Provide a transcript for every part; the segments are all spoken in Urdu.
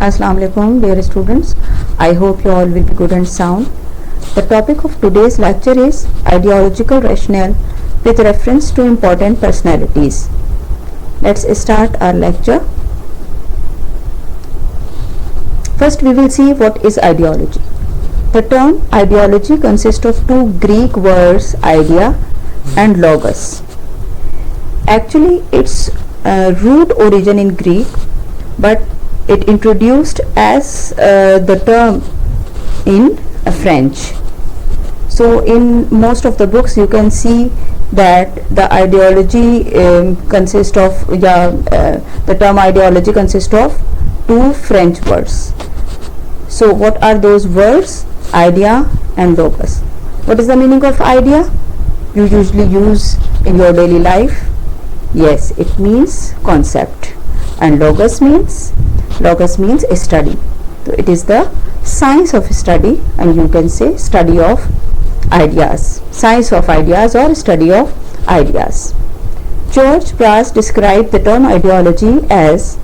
Assalamu alaikum, dear students. I hope you all will be good and sound. The topic of today's lecture is ideological rationale with reference to important personalities. Let's start our lecture. First, we will see what is ideology. The term ideology consists of two Greek words, idea and logos. Actually, its root origin in Greek, but it introduced as the term in French. So in most of the books you can see that the ideology consists of the term ideology consists of two French words. So what are those words? Idea and logos. What is the meaning of idea? You usually use in your daily life. Yes, it means concept. And logos means a study. So it is the science of study, and you can say study of ideas, science of ideas or study of ideas. George Brass described the term ideology as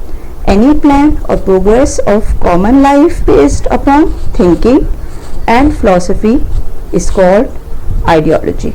any plan or progress of common life based upon thinking and philosophy is called ideology.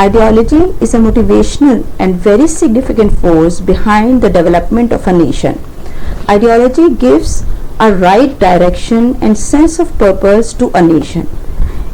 Ideology is a motivational and very significant force behind the development of a nation. Ideology gives a right direction and sense of purpose to a nation.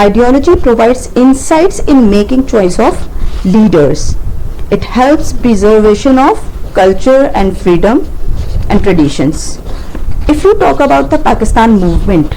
Ideology provides insights in making choice of leaders. It helps preservation of culture and freedom and traditions. If you talk about the Pakistan movement,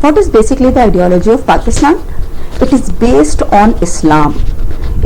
What is basically the ideology of Pakistan? It is based on Islam.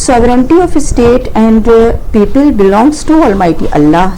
Sovereignty of state and people belongs to Almighty Allah.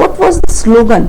What was the slogan?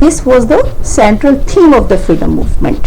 This was the central theme of the freedom movement.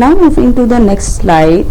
Now moving to the next slide,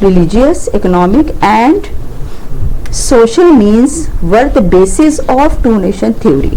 religious, economic and social means were the basis of two nation theory.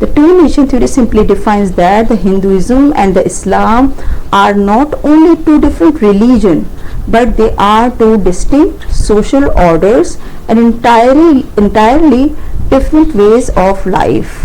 The two nation theory simply defines that the Hinduism and the Islam are not only two different religion, but they are two distinct social orders and entirely different ways of life.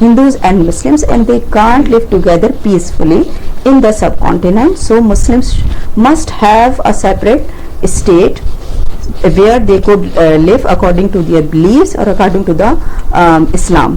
Hindus and Muslims, and they can't live together peacefully in the subcontinent. So Muslims must have a separate state where they could live according to their beliefs or according to the Islam,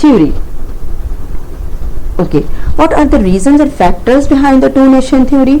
theory. Okay, what are the reasons and factors behind the two nation theory?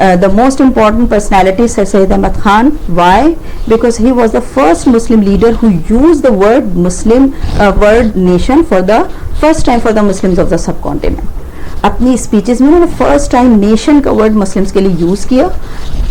the most important personality is Sir Syed Ahmad Khan. Why? Because he was the first Muslim leader who used the word Muslim, word nation for the first time for the Muslims of the subcontinent. اپنی اسپیچز میں انہوں نے فرسٹ ٹائم نیشن کا ورڈ مسلمس کے لیے یوز کیا.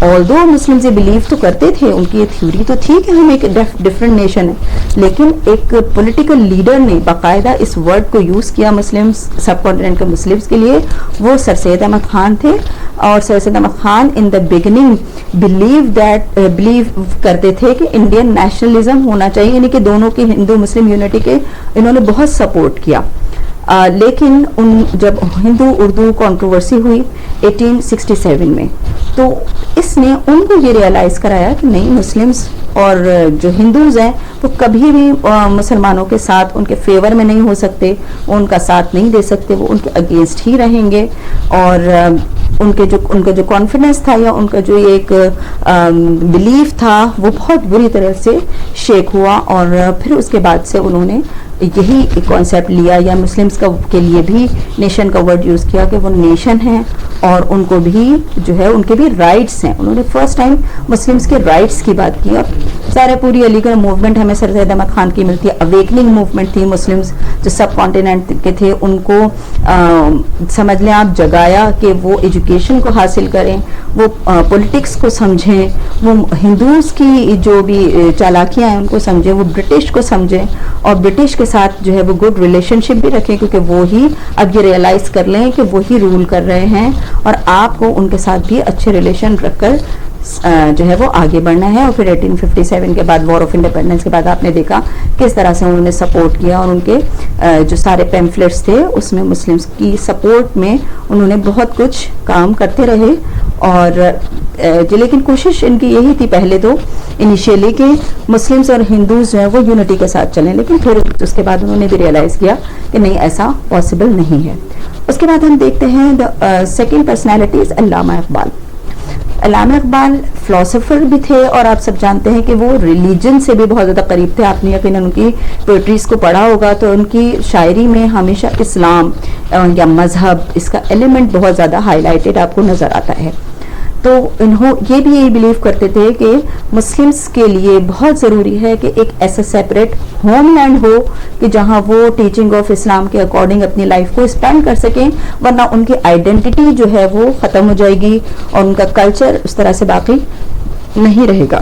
آلدو مسلمز یہ بلیو تو کرتے تھے, ان کی یہ تھیوری تو تھی کہ ہم ایک ڈفرینٹ نیشن ہے, لیکن ایک پولیٹیکل لیڈر نے باقاعدہ اس ورڈ کو یوز کیا مسلمس سب کانٹیننٹ کے مسلمس کے لیے, وہ سر سید احمد خان تھے. اور سر سید احمد خان ان دا بگننگ بلیو کرتے تھے کہ انڈین نیشنلزم ہونا چاہیے, یعنی کہ دونوں کی ہندو مسلم یونٹی کے انہوں نے بہت سپورٹ کیا. لیکن جب ہندو اردو کنٹروورسی ہوئی 1867 میں, تو اس نے ان کو یہ ریئلائز کرایا کہ نہیں, مسلمز اور جو ہندوز ہیں وہ کبھی بھی مسلمانوں کے ساتھ ان کے فیور میں نہیں ہو سکتے, وہ ان کا ساتھ نہیں دے سکتے, وہ ان کے اگینسٹ ہی رہیں گے. اور ان کا جو کانفیڈنس تھا یا ان کا جو ایک بلیف تھا وہ بہت بری طرح سے شیک ہوا. اور پھر اس کے بعد سے انہوں نے یہی کانسیپٹ لیا, یا مسلمس کے لیے بھی نیشن کا ورڈ یوز کیا کہ وہ نیشن ہیں اور ان کو بھی جو ہے ان کے بھی رائٹس ہیں. انہوں نے فرسٹ ٹائم مسلمس کے رائٹس کی بات کی. اور سارے پوری علی گڑھ موومنٹ ہمیں سر سید احمد خان کی ملتی ہے. اویکننگ موومنٹ تھی, مسلمس جو سب کانٹیننٹ کے تھے ان کو سمجھ لیں آپ جگایا کہ وہ ایجوکیشن کو حاصل کریں, وہ پولیٹکس کو سمجھیں, وہ ہندوز کی جو بھی چالاکیاں ہیں ان کو سمجھیں, وہ برٹش کو سمجھیں اور برٹش کے ساتھ جو ہے وہ گڈ ریلیشن شپ بھی رکھیں, کیونکہ وہی اب یہ ریئلائز کر لیں کہ وہی رول کر رہے ہیں اور آپ کو ان کے ساتھ بھی اچھے ریلیشن رکھ کر جو ہے وہ آگے بڑھنا ہے. اور پھر 1857 کے بعد وار آف انڈیپینڈنس کے بعد آپ نے دیکھا کس طرح سے انہوں نے سپورٹ کیا, اور ان کے جو سارے پیمفلیٹس تھے اس میں مسلمس کی سپورٹ میں انہوں نے بہت کچھ کام کرتے رہے. اور لیکن کوشش ان کی یہی تھی پہلے تو انیشیلی کہ مسلمس اور ہندوز جو ہیں وہ یونٹی کے ساتھ چلیں, لیکن پھر اس کے بعد انہوں نے بھی ریئلائز کیا کہ نہیں, ایسا پاسبل نہیں ہے. اس کے بعد ہم دیکھتے ہیں second personality is Allama Iqbal. Allama Iqbal philosopher بھی تھے, اور آپ سب جانتے ہیں کہ وہ ریلیجن سے بھی بہت زیادہ قریب تھے. آپ نے یقیناً ان کی پوئٹریز کو پڑھا ہوگا, تو ان کی شاعری میں ہمیشہ اسلام یا مذہب اس کا ایلیمنٹ بہت زیادہ ہائی لائٹڈ آپ کو نظر آتا ہے. تو یہ بھی یہی بلیو کرتے تھے کہ مسلمس کے لیے بہت ضروری ہے کہ ایک ایسا سیپریٹ ہوم لینڈ ہو کہ جہاں وہ ٹیچنگ آف اسلام کے اکارڈنگ اپنی لائف کو اسپینڈ کر سکیں, ورنہ ان کی آئیڈینٹی جو ہے وہ ختم ہو جائے گی اور ان کا کلچر اس طرح سے باقی نہیں رہے گا.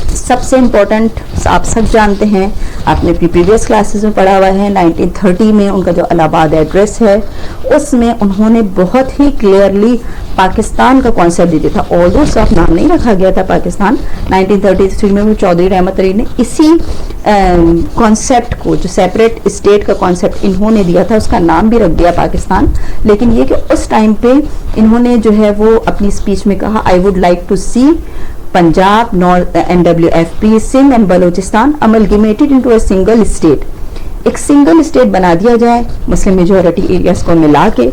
سب سے امپورٹنٹ آپ سب جانتے ہیں, آپ نے پریویس کلاسز میں پڑھا ہوا ہے, 1930 میں ان کا جو الہ آباد ایڈریس ہے اس میں انہوں نے بہت ہی کلیئرلی پاکستان کا کانسیپٹ دیا تھا. آلدو صاف نام نہیں رکھا گیا تھا پاکستان, 1933 میں چودھری رحمت علی نے اسی کانسیپٹ کو, جو سیپریٹ اسٹیٹ کا کانسیپٹ انہوں نے دیا تھا, اس کا نام بھی رکھ دیا پاکستان. لیکن یہ کہ اس ٹائم پہ انہوں نے جو ہے وہ اپنی اسپیچ میں کہا, I would like to see Punjab, NWFP, Sindh and Balochistan amalgamated into a single state. ایک سنگل اسٹیٹ بنا دیا جائے مسلم میجورٹی ایریاز کو ملا کے,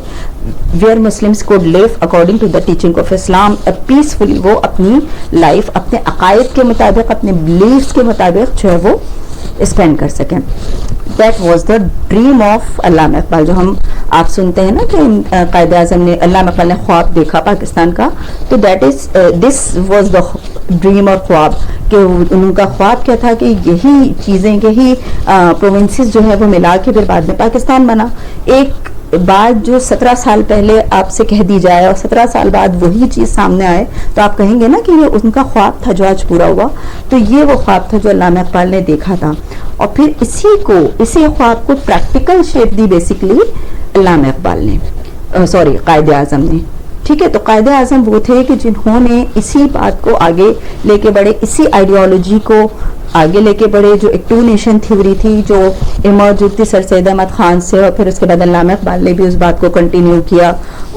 where Muslims could live according to the teaching of Islam peacefully. وہ اپنی لائف اپنے عقائد کے مطابق, اپنے بلیفس کے مطابق جو ہے وہ اسپینڈ کر سکیں. That was the dream of علامہ اقبال. جو ہم آپ سنتے ہیں نا کہ قائد اعظم نے, علامہ اقبال نے خواب دیکھا پاکستان کا, تو this was the dream اور خواب, کہ ان کا خواب کیا تھا کہ یہی چیزیں, یہی پروونسز جو ہے وہ ملا کے پھر بعد میں پاکستان بنا. ایک بات جو 17 سال پہلے آپ سے کہہ دی جائے اور 17 سال بعد وہی چیز سامنے آئے, تو آپ کہیں گے نا کہ یہ ان کا خواب تھا جو آج پورا ہوا. تو یہ وہ خواب تھا جو علامہ اقبال نے دیکھا تھا, اور پھر اسی خواب کو پریکٹیکل شیپ دی بیسیکلی علامہ اقبال نے, قائد اعظم نے. ٹھیک ہے, تو قائد اعظم وہ تھے کہ جنہوں نے اسی بات کو آگے لے کے بڑھے, اسی آئیڈیالوجی کو آگے لے کے بڑھے, جو ایک 2 نیشن تھیوری تھی جو ایمرج ہوئی تھی سر سید احمد خان سے, اور پھر اس کے بعد علامہ اقبال نے بھی اس بات کو کنٹینیو کیا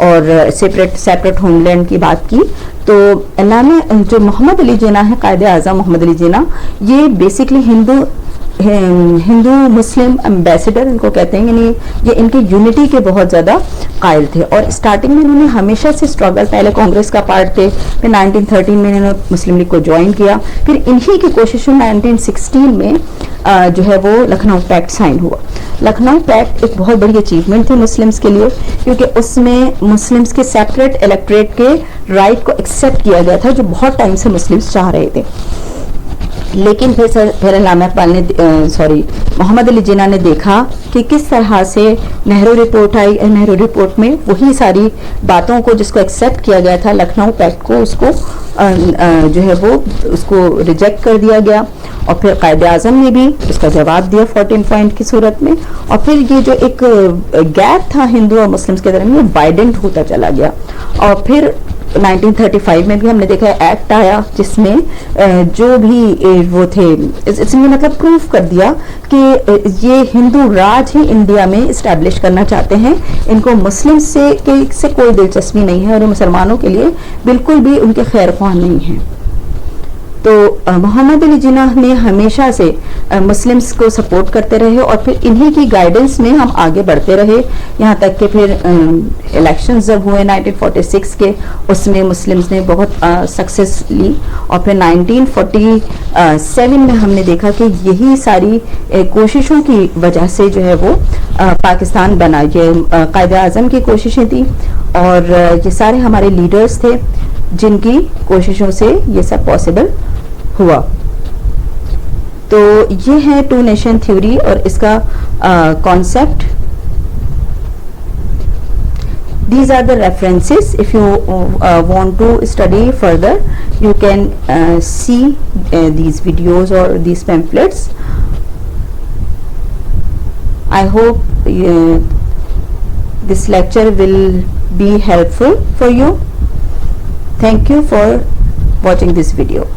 اور سیپریٹ ہوم لینڈ کی بات کی. تو علامہ جو محمد علی جناح ہے, قائد اعظم محمد علی جناح, یہ بیسکلی ہندو مسلم امبیسڈر ان کو کہتے ہیں, یعنی یہ ان کی یونٹی کے بہت زیادہ قائل تھے. اور اسٹارٹنگ میں انہوں نے ہمیشہ سے اسٹرگل, پہلے کانگریس کا پارٹ تھے, پھر 1913 میں انہوں نے مسلم لیگ کو جوائن کیا, پھر انہی کی کوششوں 1916 میں جو ہے وہ لکھنؤ پیکٹ سائن ہوا. لکھنؤ پیکٹ ایک بہت بڑی اچیومنٹ تھی مسلمس کے لیے, کیونکہ اس میں مسلمس کے سیپریٹ الیکٹریٹ کے رائٹ کو ایکسیپٹ کیا گیا تھا, جو بہت ٹائم سے مسلمس چاہ رہے تھے. لیکن پھر علامہ اقبال نے محمد علی جناح نے دیکھا کہ کس طرح سے نہرو رپورٹ آئی. نہرو رپورٹ میں وہی ساری باتوں کو جس کو ایکسیپٹ کیا گیا تھا لکھنؤ پیکٹ کو, اس کو جو ہے وہ اس کو ریجیکٹ کر دیا گیا. اور پھر قائد اعظم نے بھی اس کا جواب دیا 14 پوائنٹ کی صورت میں. اور پھر یہ جو ایک گیپ تھا ہندو اور مسلمس کے درمیان, یہ وائڈنٹ ہوتا چلا گیا. اور پھر 1935 میں بھی ہم نے دیکھا ایکٹ آیا جس میں جو بھی وہ تھے, اس نے مطلب پروف کر دیا کہ یہ ہندو راج ہی انڈیا میں اسٹیبلش کرنا چاہتے ہیں, ان کو مسلم سے کوئی دلچسپی نہیں ہے, اور مسلمانوں کے لیے بالکل بھی ان کے خیر خواہ نہیں ہیں. تو محمد علی جناح نے ہمیشہ سے مسلمس کو سپورٹ کرتے رہے, اور پھر انہی کی گائیڈنس میں ہم آگے بڑھتے رہے, یہاں تک کہ پھر الیکشنز جب ہوئے 1946 کے, اس میں مسلمس نے بہت سکسیس لی. اور پھر 1947 میں ہم نے دیکھا کہ یہی ساری کوششوں کی وجہ سے جو ہے وہ پاکستان بنا. یہ قائد اعظم کی کوششیں تھیں, اور یہ سارے ہمارے لیڈرز تھے جن کی کوششوں سے یہ سب پاسبل ہوا. تو یہ ہے ٹو نیشن تھیوری اور اس کا concept. These are the references. If you want to study further, you can see these videos or these pamphlets. I hope this lecture will be helpful for you. Thank you for watching this video.